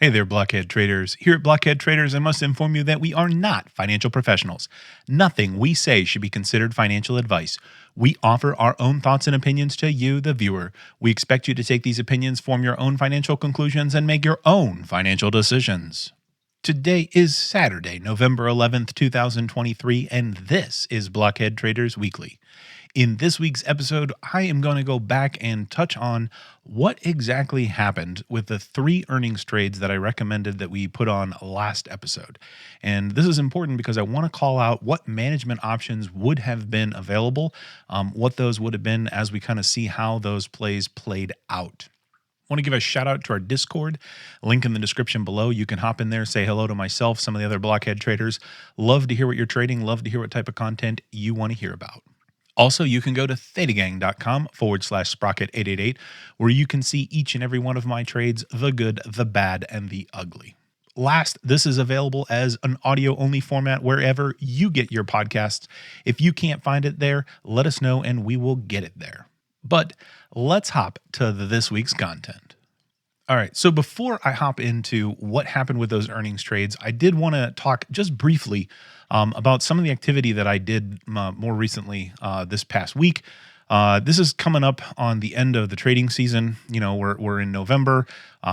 Hey there, Blockhead traders. Here at Blockhead Traders, I must inform you that we are not financial professionals. Nothing we say should be considered financial advice. We offer our own thoughts and opinions to you, the viewer. We expect you to take these opinions, form your own financial conclusions, and make your own financial decisions. Today is Saturday, November 11th, 2023, and this is Blockhead Traders Weekly. In this week's episode, I am going to go back and touch on what exactly happened with the 3 earnings trades that I recommended that we put on last episode. And this is important because I want to call out what management options would have been available, what those would have been as we kind of see how those plays played out. I want to give a shout out to our Discord, link in the description below. You can hop in there, say hello to myself, some of the other Blockhead traders. Love to hear what you're trading, love to hear what type of content you want to hear about. Also, you can go to thetagang.com/sprocket888, where you can see each and every one of my trades, the good, the bad, and the ugly. Last, this is available as an audio-only format wherever you get your podcasts. If you can't find it there, let us know and we will get it there. But let's hop to this week's content. All right, so before I hop into what happened with those earnings trades, I did want to talk just briefly about some of the activity that I did more recently this past week. This is coming up on the end of the trading season. You know, we're in November.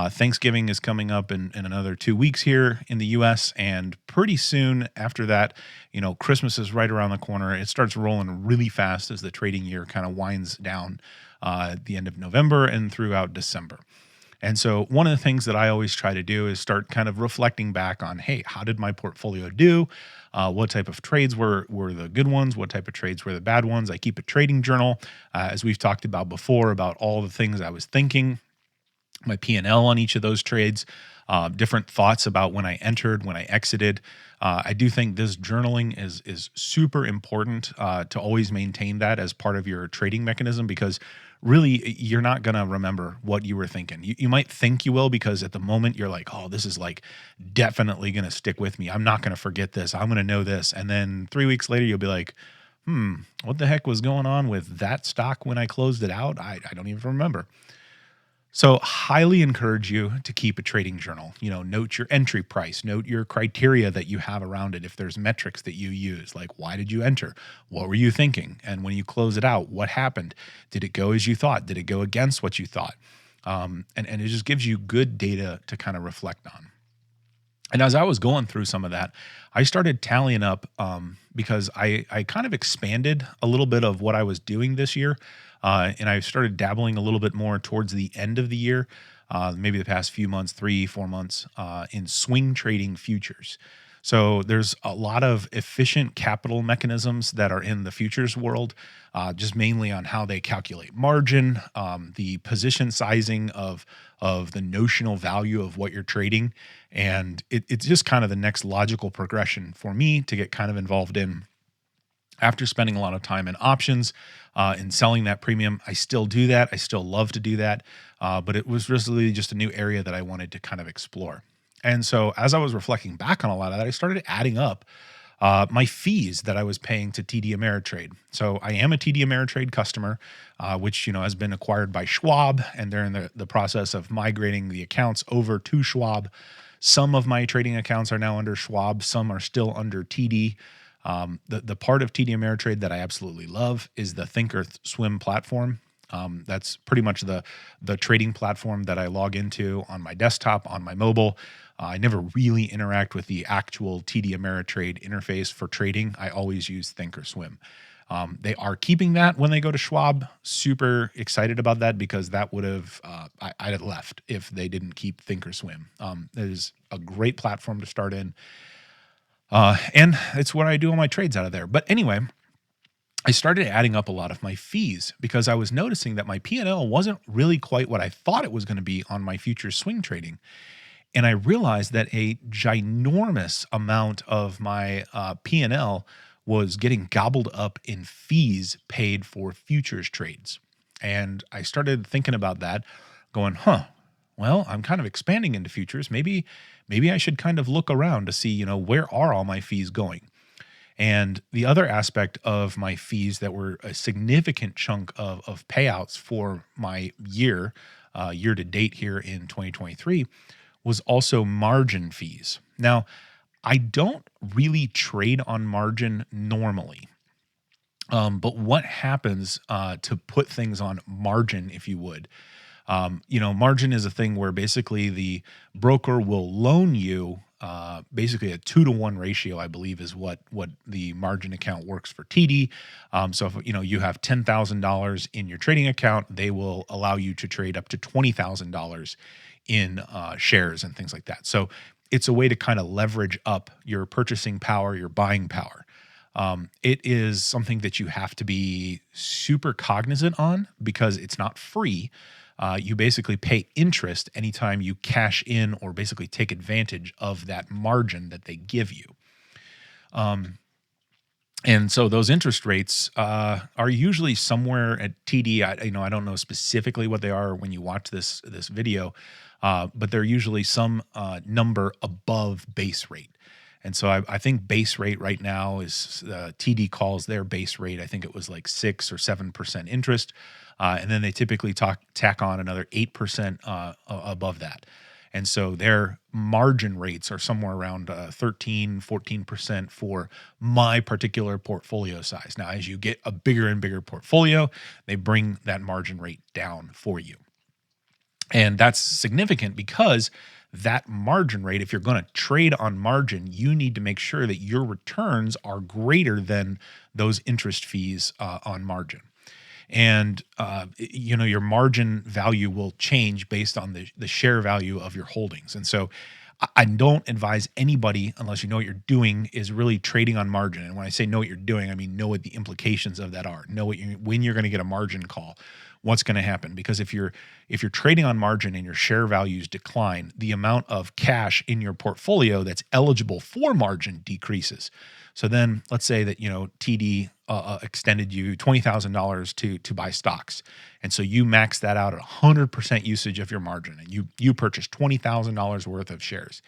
Thanksgiving is coming up in another 2 weeks here in the U.S. And pretty soon after that, you know, Christmas is right around the corner. It starts rolling really fast as the trading year kind of winds down at the end of November and throughout December. And so one of the things that I always try to do is start kind of reflecting back on, hey, how did my portfolio do? What type of trades were the good ones? What type of trades were the bad ones? I keep a trading journal, as we've talked about before, about all the things I was thinking, my P&L on each of those trades, different thoughts about when I entered, when I exited. I do think this journaling is super important to always maintain that as part of your trading mechanism, because really you're not going to remember what you were thinking. You might think you will, because at the moment you're like, oh, this is like definitely going to stick with me. I'm not going to forget this. I'm going to know this. And then 3 weeks later, you'll be like, what the heck was going on with that stock when I closed it out? I don't even remember. So highly encourage you to keep a trading journal. You know, note your entry price, note your criteria that you have around it. If there's metrics that you use, like why did you enter? What were you thinking? And when you close it out, what happened? Did it go as you thought? Did it go against what you thought? And it just gives you good data to kind of reflect on. And as I was going through some of that, I started tallying up because I kind of expanded a little bit of what I was doing this year. And I started dabbling a little bit more towards the end of the year, maybe the past few months, 3-4 months, in swing trading futures. So there's a lot of efficient capital mechanisms that are in the futures world, just mainly on how they calculate margin, the position sizing of the notional value of what you're trading. And it's just kind of the next logical progression for me to get kind of involved in. After spending a lot of time in options in selling that premium, I still do that. I still love to do that. But it was really just a new area that I wanted to kind of explore. And so as I was reflecting back on a lot of that, I started adding up my fees that I was paying to TD Ameritrade. So I am a TD Ameritrade customer, which, you know, has been acquired by Schwab, and they're in the process of migrating the accounts over to Schwab. Some of my trading accounts are now under Schwab. Some are still under TD. The part of TD Ameritrade that I absolutely love is the Thinkorswim platform. That's pretty much the trading platform that I log into on my desktop, on my mobile. I never really interact with the actual TD Ameritrade interface for trading. I always use Thinkorswim. They are keeping that when they go to Schwab. Super excited about that, because that would have I'd have left if they didn't keep Thinkorswim. It is a great platform to start in. And it's where I do all my trades out of there. But anyway, I started adding up a lot of my fees because I was noticing that my P&L wasn't really quite what I thought it was going to be on my futures swing trading. And I realized that a ginormous amount of my P&L was getting gobbled up in fees paid for futures trades. And I started thinking about that, going, well, I'm kind of expanding into futures. Maybe I should kind of look around to see, you know, where are all my fees going? And the other aspect of my fees that were a significant chunk of payouts for my year to date here in 2023 was also margin fees. Now, I don't really trade on margin normally. But what happens to put things on margin, if you would? Margin is a thing where basically the broker will loan you basically a 2-to-1 ratio, I believe, is what the margin account works for TD. So if you have $10,000 in your trading account, they will allow you to trade up to $20,000 in shares and things like that. So it's a way to kind of leverage up your purchasing power, your buying power. It is something that you have to be super cognizant on because it's not free. You basically pay interest anytime you cash in or basically take advantage of that margin that they give you. And so those interest rates are usually somewhere at TD. I don't know specifically what they are when you watch this video, but they're usually some number above base rate. And so I think base rate right now is TD calls their base rate. I think it was like 6 or 7% interest, and then they typically tack on another 8% above that. And so their margin rates are somewhere around 13, 14% for my particular portfolio size. Now, as you get a bigger and bigger portfolio, they bring that margin rate down for you. And that's significant because that margin rate, if you're going to trade on margin, you need to make sure that your returns are greater than those interest fees on margin. And, your margin value will change based on the share value of your holdings. And so I don't advise anybody, unless you know what you're doing, is really trading on margin. And when I say know what you're doing, I mean know what the implications of that are. Know when you're going to get a margin call, what's going to happen. Because if you're trading on margin and your share values decline, the amount of cash in your portfolio that's eligible for margin decreases. So then let's say that, TD extended you $20,000 to buy stocks. And so you max that out at 100% usage of your margin, and you purchased $20,000 worth of shares.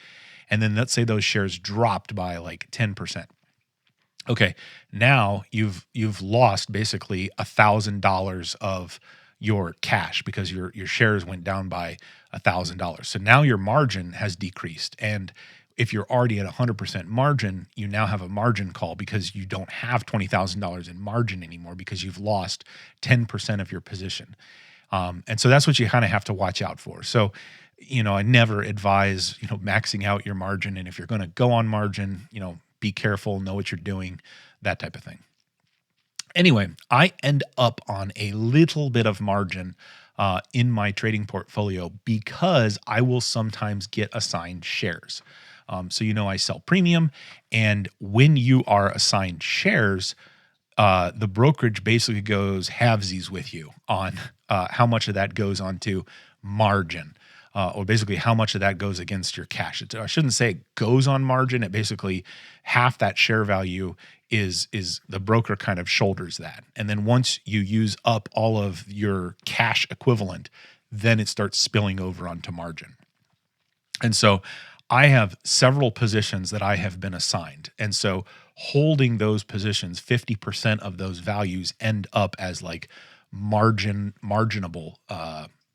And then let's say those shares dropped by like 10%. Okay, now you've lost basically $1,000 of your cash because your shares went down by $1,000. So now your margin has decreased. And if you're already at 100% margin, you now have a margin call because you don't have $20,000 in margin anymore because you've lost 10% of your position. And so that's what you kind of have to watch out for. So, I never advise, maxing out your margin. And if you're going to go on margin, be careful, know what you're doing, that type of thing. Anyway, I end up on a little bit of margin in my trading portfolio because I will sometimes get assigned shares. So, I sell premium, and when you are assigned shares, the brokerage basically goes halvesies with you on how much of that goes onto margin, or basically how much of that goes against your cash. I shouldn't say it goes on margin. It basically half that share value is the broker kind of shoulders that. And then once you use up all of your cash equivalent, then it starts spilling over onto margin. And so I have several positions that I have been assigned. And so holding those positions, 50% of those values end up as like marginable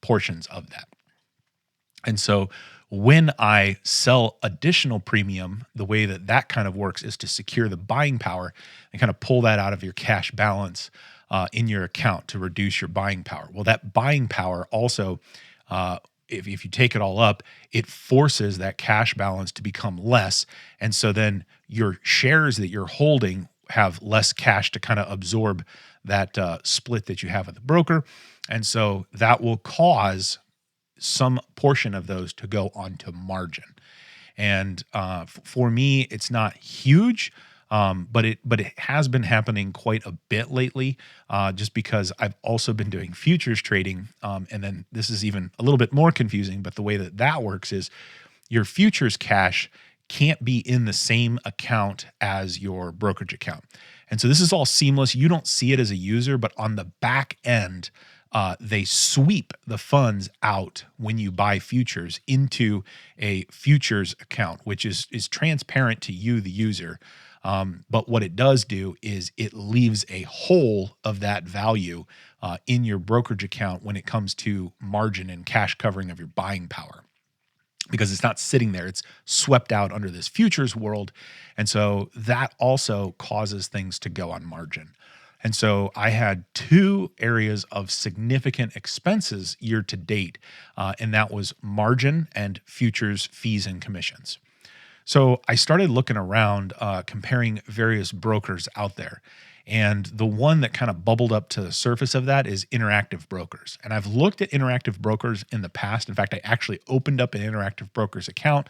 portions of that. And so when I sell additional premium, the way that kind of works is to secure the buying power and kind of pull that out of your cash balance in your account to reduce your buying power. Well, that buying power also, if you take it all up, it forces that cash balance to become less. And so then your shares that you're holding have less cash to kind of absorb that split that you have with the broker. And so that will cause some portion of those to go onto margin. And for me, it's not huge, but it has been happening quite a bit lately, just because I've also been doing futures trading. And then this is even a little bit more confusing, but the way that works is your futures cash can't be in the same account as your brokerage account. And so this is all seamless. You don't see it as a user, but on the back end, they sweep the funds out when you buy futures into a futures account, which is transparent to you, the user. But what it does do is it leaves a hole of that value in your brokerage account when it comes to margin and cash covering of your buying power. because it's not sitting there. It's swept out under this futures world. And so that also causes things to go on margin. And so I had two areas of significant expenses year to date, and that was margin and futures fees and commissions. So I started looking around, comparing various brokers out there. And the one that kind of bubbled up to the surface of that is Interactive Brokers. And I've looked at Interactive Brokers in the past. In fact, I actually opened up an Interactive Brokers account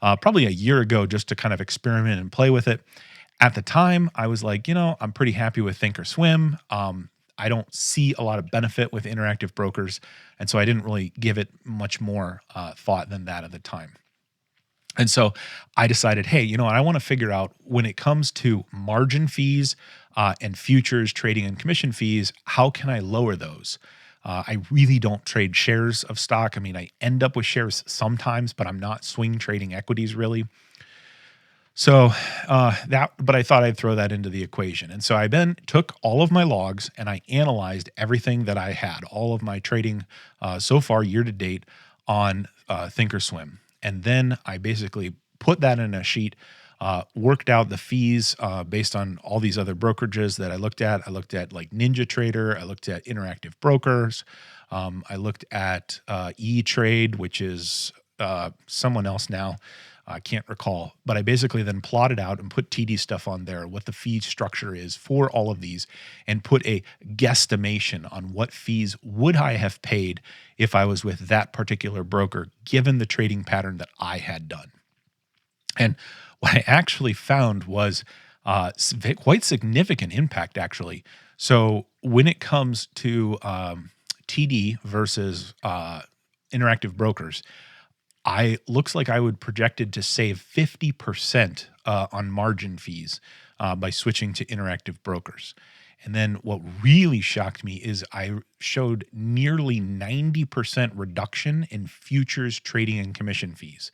probably a year ago just to kind of experiment and play with it. At the time, I was like, I'm pretty happy with Thinkorswim. I don't see a lot of benefit with Interactive Brokers. And so I didn't really give it much more thought than that at the time. And so I decided, hey, I want to figure out when it comes to margin fees and futures trading and commission fees, how can I lower those? I really don't trade shares of stock. I mean, I end up with shares sometimes, but I'm not swing trading equities really. So but I thought I'd throw that into the equation. And so I then took all of my logs and I analyzed everything that I had, all of my trading so far year to date on Thinkorswim. And then I basically put that in a sheet, worked out the fees based on all these other brokerages that I looked at. I looked at like NinjaTrader. I looked at Interactive Brokers. I looked at E-Trade, which is someone else now. I can't recall, but I basically then plotted out and put TD stuff on there, what the fee structure is for all of these, and put a guesstimation on what fees would I have paid if I was with that particular broker, given the trading pattern that I had done. And what I actually found was quite significant impact, actually. So when it comes to TD versus Interactive Brokers, looks like I would projected to save 50% on margin fees by switching to Interactive Brokers. And then what really shocked me is I showed nearly 90% reduction in futures trading and commission fees.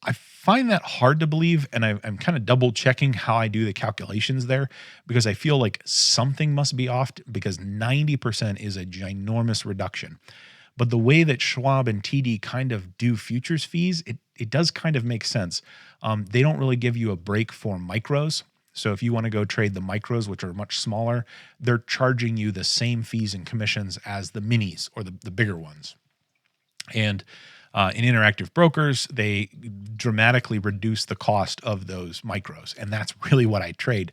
I find that hard to believe, and I'm kind of double checking how I do the calculations there because I feel like something must be off because 90% is a ginormous reduction. But the way that Schwab and TD kind of do futures fees, it does kind of make sense. They don't really give you a break for micros. So if you want to go trade the micros, which are much smaller, they're charging you the same fees and commissions as the minis or the bigger ones. And in Interactive Brokers, they dramatically reduce the cost of those micros. And that's really what I trade.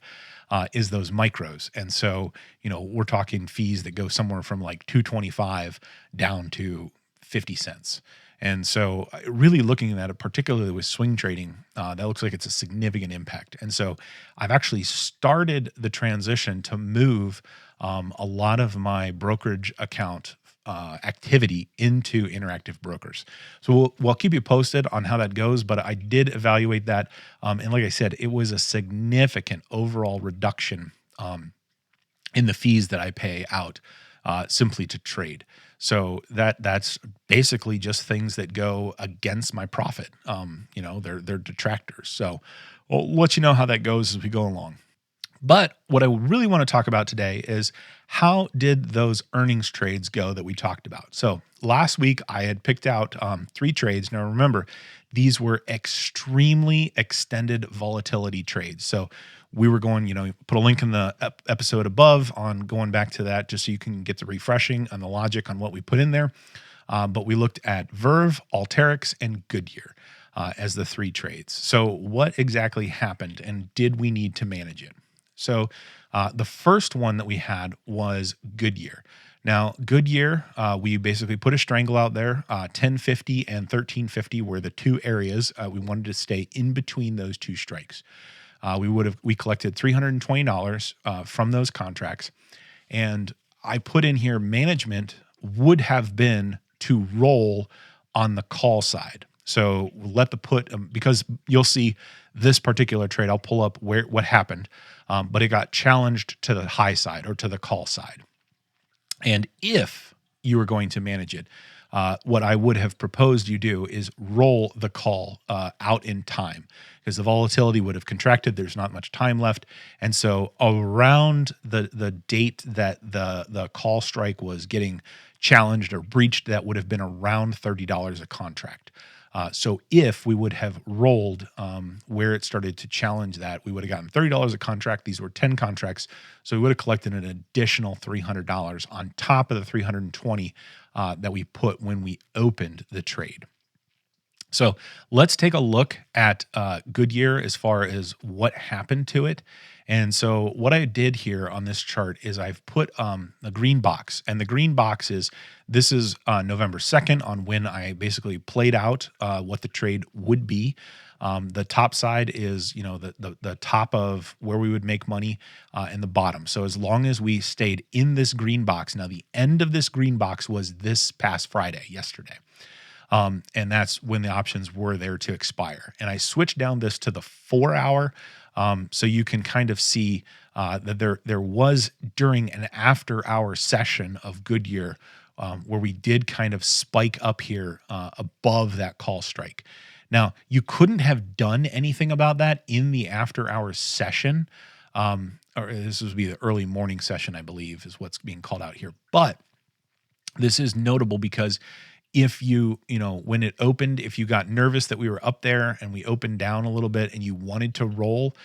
Is those micros. And so, we're talking fees that go somewhere from like $2.25 down to 50 cents. And so really looking at it, particularly with swing trading, that looks like it's a significant impact. And so I've actually started the transition to move a lot of my brokerage account activity into Interactive Brokers. So we'll keep you posted on how that goes, but I did evaluate that. And like I said, it was a significant overall reduction in the fees that I pay out simply to trade. So that's basically just things that go against my profit. They're detractors. So we'll let you know how that goes as we go along. But what I really want to talk about today is how did those earnings trades go that we talked about? So last week I had picked out 3 trades. Now remember, these were extremely extended volatility trades. So we were going, put a link in the episode above on going back to that just so you can get the refreshing on the logic on what we put in there. But we looked at VERV, Alteryx, and Goodyear as the 3 trades. So what exactly happened and did we need to manage it? So the first one that we had was Goodyear. Now, Goodyear, we basically put a strangle out there. 1050 and 1350 were the 2 areas. We wanted to stay in between those 2 strikes. We collected $320 from those contracts. And I put in here management would have been to roll on the call side. So let the put, because you'll see this particular trade, I'll pull up what happened, but it got challenged to the high side or to the call side. And if you were going to manage it, what I would have proposed you do is roll the call out in time because the volatility would have contracted. There's not much time left. And so around the date that the call strike was getting challenged or breached, that would have been around $30 a contract. So if we would have rolled where it started to challenge that, we would have gotten $30 a contract. These were 10 contracts. So we would have collected an additional $300 on top of the 320 that we put when we opened the trade. So let's take a look at Goodyear as far as what happened to it. And so what I did here on this chart is I've put a green box, and the green box is this is November 2nd on when I basically played out what the trade would be. The top side is, the top of where we would make money, and the bottom. So as long as we stayed in this green box, now the end of this green box was this past Friday, yesterday. And that's when the options were there to expire. And I switched down this to the 4 hour, so you can kind of see that there was during an after hour session of Goodyear where we did kind of spike up here above that call strike. Now, you couldn't have done anything about that in the after hours session, or this would be the early morning session, I believe, is what's being called out here. But this is notable because if when it opened, if you got nervous that we were up there and we opened down a little bit and you wanted to roll,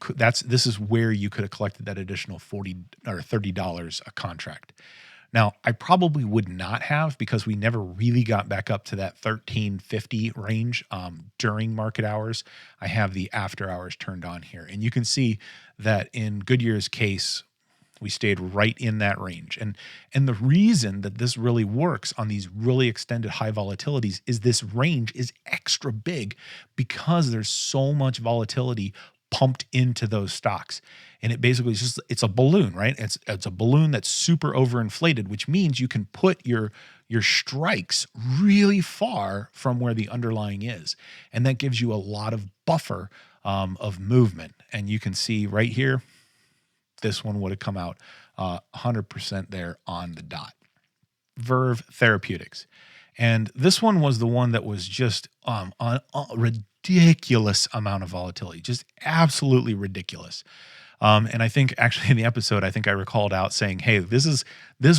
this is where you could have collected that additional $40 or $30 a contract. Now, I probably would not have, because we never really got back up to that 1350 range during market hours. I have the after hours turned on here, and you can see that in Goodyear's case, we stayed right in that range. And the reason that this really works on these really extended high volatilities is this range is extra big because there's so much volatility pumped into those stocks. And it basically is it's a balloon, right? It's a balloon that's super overinflated, which means you can put your strikes really far from where the underlying is. And that gives you a lot of buffer of movement. And you can see right here, this one would have come out 100% there on the dot. VERV Therapeutics. And this one was the one that was just on a ridiculous amount of volatility, just absolutely ridiculous. And I think actually in the episode, I think I recalled out saying, hey, this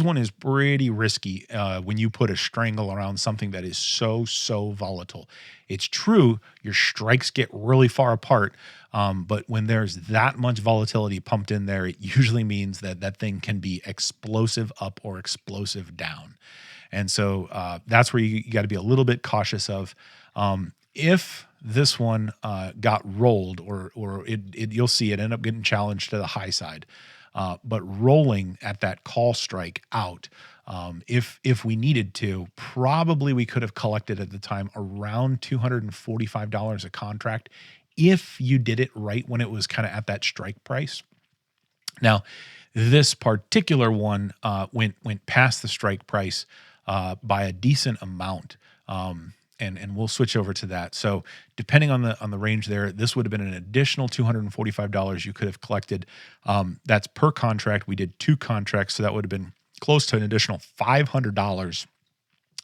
one is pretty risky when you put a strangle around something that is so volatile. It's true, your strikes get really far apart, but when there's that much volatility pumped in there, it usually means that thing can be explosive up or explosive down. And so that's where you got to be a little bit cautious of. If this one got rolled, or you'll see it end up getting challenged to the high side, but rolling at that call strike out, if we needed to, probably we could have collected at the time around $245 a contract if you did it right when it was kind of at that strike price. Now, this particular one went past the strike price by a decent amount. And we'll switch over to that. So depending on the range there, this would have been an additional $245 you could have collected. That's per contract. We did 2 contracts, so that would have been close to an additional $500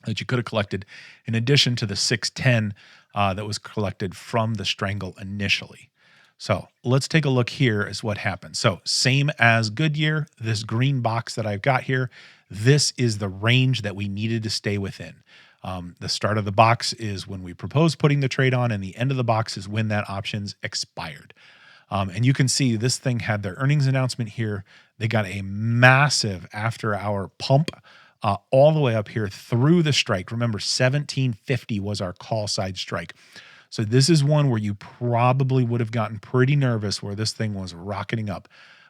that you could have collected in addition to the $610 that was collected from the strangle initially. So let's take a look here as what happened. So same as Goodyear, this green box that I've got here, this is the range that we needed to stay within. The start of the box is when we proposed putting the trade on, and the end of the box is when that options expired. And you can see this thing had their earnings announcement here. They got a massive after-hour pump all the way up here through the strike. Remember, 1750 was our call side strike. So this is one where you probably would have gotten pretty nervous where this thing was rocketing up.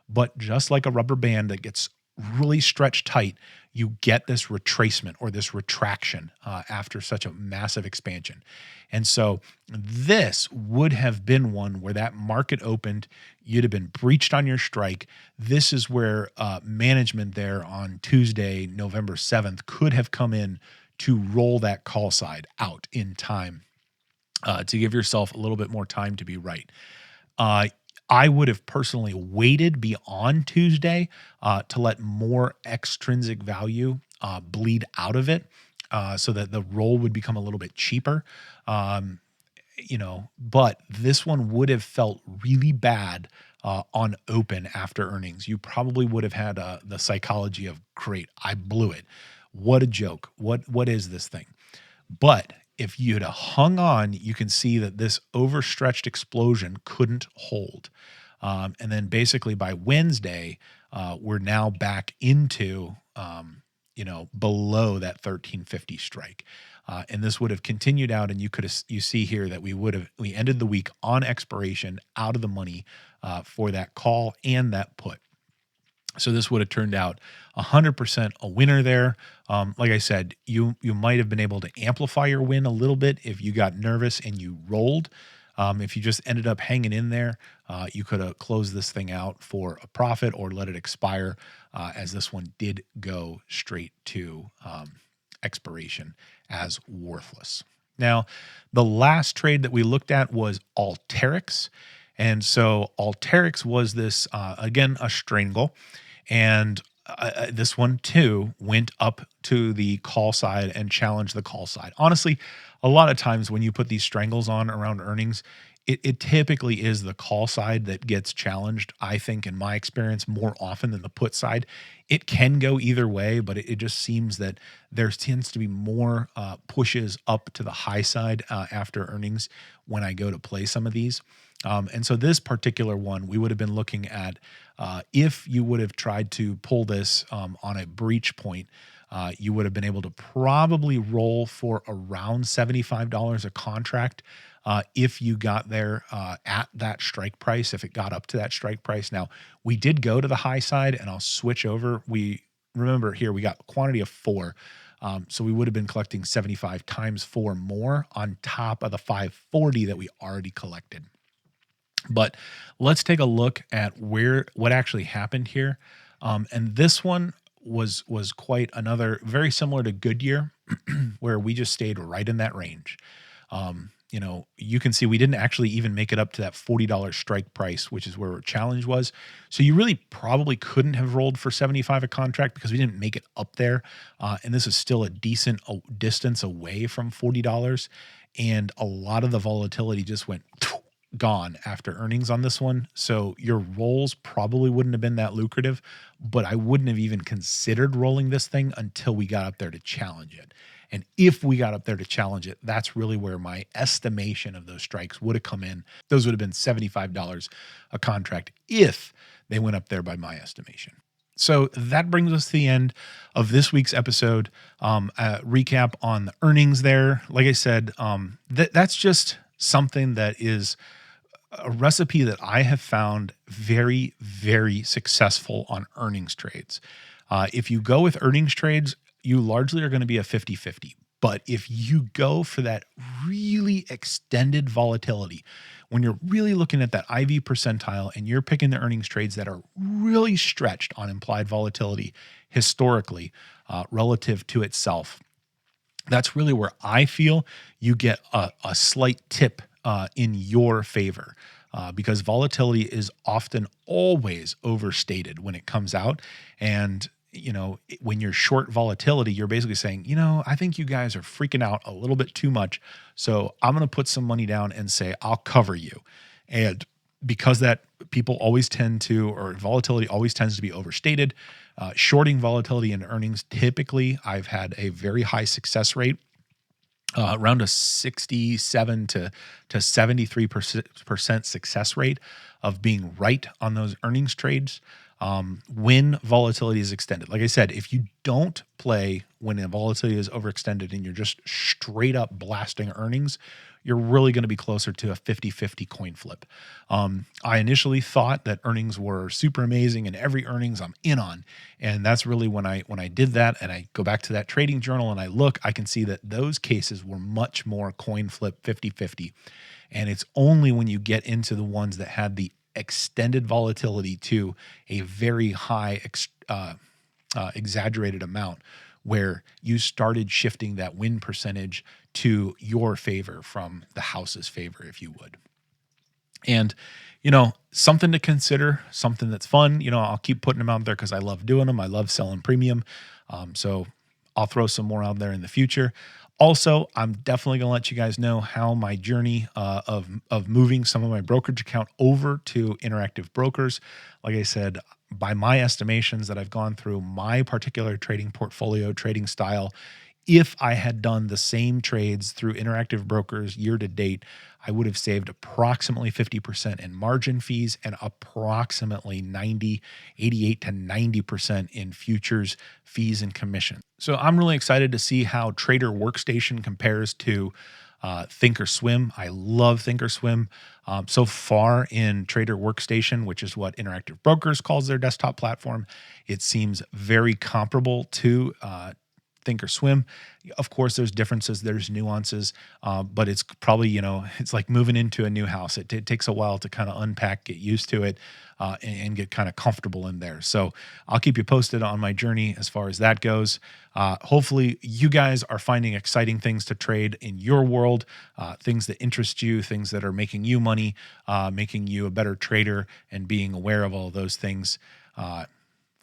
But just like a rubber band that gets really stretched tight, you get this retracement or this retraction after such a massive expansion. And so this would have been one where that market opened, you'd have been breached on your strike. This is where management there on Tuesday, November 7th, could have come in to roll that call side out in time to give yourself a little bit more time to be right. I would have personally waited beyond Tuesday to let more extrinsic value bleed out of it so that the roll would become a little bit cheaper. But this one would have felt really bad on open after earnings. You probably would have had the psychology of, great, I blew it. What a joke. What is this thing? But if you'd have hung on, you can see that this overstretched explosion couldn't hold. And then basically by Wednesday, we're now back into, below that 1350 strike. And this would have continued out, and you see here that we ended the week on expiration out of the money for that call and that put. So this would have turned out 100% a winner there. Like I said, you might have been able to amplify your win a little bit if you got nervous and you rolled. If you just ended up hanging in there, you could have closed this thing out for a profit or let it expire, as this one did go straight to expiration as worthless. Now, the last trade that we looked at was AYX. And so AYX was this, again, a strangle. And this one too went up to the call side and challenged the call side. Honestly, a lot of times when you put these strangles on around earnings, it typically is the call side that gets challenged, I think, in my experience, more often than the put side. It can go either way, but it just seems that there tends to be more pushes up to the high side after earnings when I go to play some of these. And so this particular one, we would have been looking at if you would have tried to pull this on a breach point, you would have been able to probably roll for around $75 a contract if you got there at that strike price, if it got up to that strike price. Now, we did go to the high side, and I'll switch over. Remember here, we got quantity of 4. So we would have been collecting 75 times 4 more on top of the 540 that we already collected. But let's take a look at what actually happened here. And this one was quite another, very similar to Goodyear, where we just stayed right in that range. You can see we didn't actually even make it up to that $40 strike price, which is where our challenge was. So you really probably couldn't have rolled for 75 a contract because we didn't make it up there. And this is still a decent distance away from $40. And a lot of the volatility just went gone after earnings on this one. So your rolls probably wouldn't have been that lucrative, but I wouldn't have even considered rolling this thing until we got up there to challenge it. And if we got up there to challenge it, that's really where my estimation of those strikes would have come in. Those would have been $75 a contract if they went up there by my estimation. So that brings us to the end of this week's episode. Recap on the earnings there. Like I said, that's just something that is a recipe that I have found very, very successful on earnings trades. If you go with earnings trades, you largely are going to be a 50-50. But if you go for that really extended volatility, when you're really looking at that IV percentile and you're picking the earnings trades that are really stretched on implied volatility historically relative to itself, that's really where I feel you get a slight tip in your favor, because volatility is often always overstated when it comes out. And, when you're short volatility, you're basically saying, I think you guys are freaking out a little bit too much. So I'm going to put some money down and say, I'll cover you. And because that people always tend to, or volatility always tends to be overstated, shorting volatility in earnings, typically I've had a very high success rate. Around a 67 to 73% success rate of being right on those earnings trades when volatility is extended. Like I said, if you don't play when the volatility is overextended and you're just straight up blasting earnings, you're really going to be closer to a 50-50 coin flip. I initially thought that earnings were super amazing and every earnings I'm in on. And that's really when I did that and I go back to that trading journal and I look, I can see that those cases were much more coin flip 50-50. And it's only when you get into the ones that had the extended volatility to a very high exaggerated amount where you started shifting that win percentage to your favor from the house's favor, if you would. And, something to consider, something that's fun. I'll keep putting them out there because I love doing them. I love selling premium. So I'll throw some more out there in the future. Also, I'm definitely going to let you guys know how my journey of moving some of my brokerage account over to Interactive Brokers. Like I said, by my estimations that I've gone through, my particular trading portfolio, trading style If I had done the same trades through Interactive Brokers year to date, I would have saved approximately 50% in margin fees and approximately 88 to 90% in futures fees and commission. So I'm really excited to see how Trader Workstation compares to Thinkorswim. I love Thinkorswim. So far in Trader Workstation, which is what Interactive Brokers calls their desktop platform, it seems very comparable to Thinkorswim. Of course, there's differences, there's nuances, but it's probably, it's like moving into a new house. It takes a while to kind of unpack, get used to it, and get kind of comfortable in there. So I'll keep you posted on my journey as far as that goes. Hopefully, you guys are finding exciting things to trade in your world, things that interest you, things that are making you money, making you a better trader, and being aware of all those things.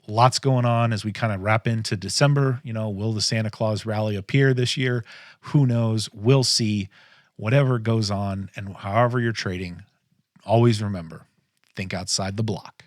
Lots going on as we kind of wrap into December. Will the Santa Claus rally appear this year? Who knows? We'll see. Whatever goes on and however you're trading, always remember, think outside the block.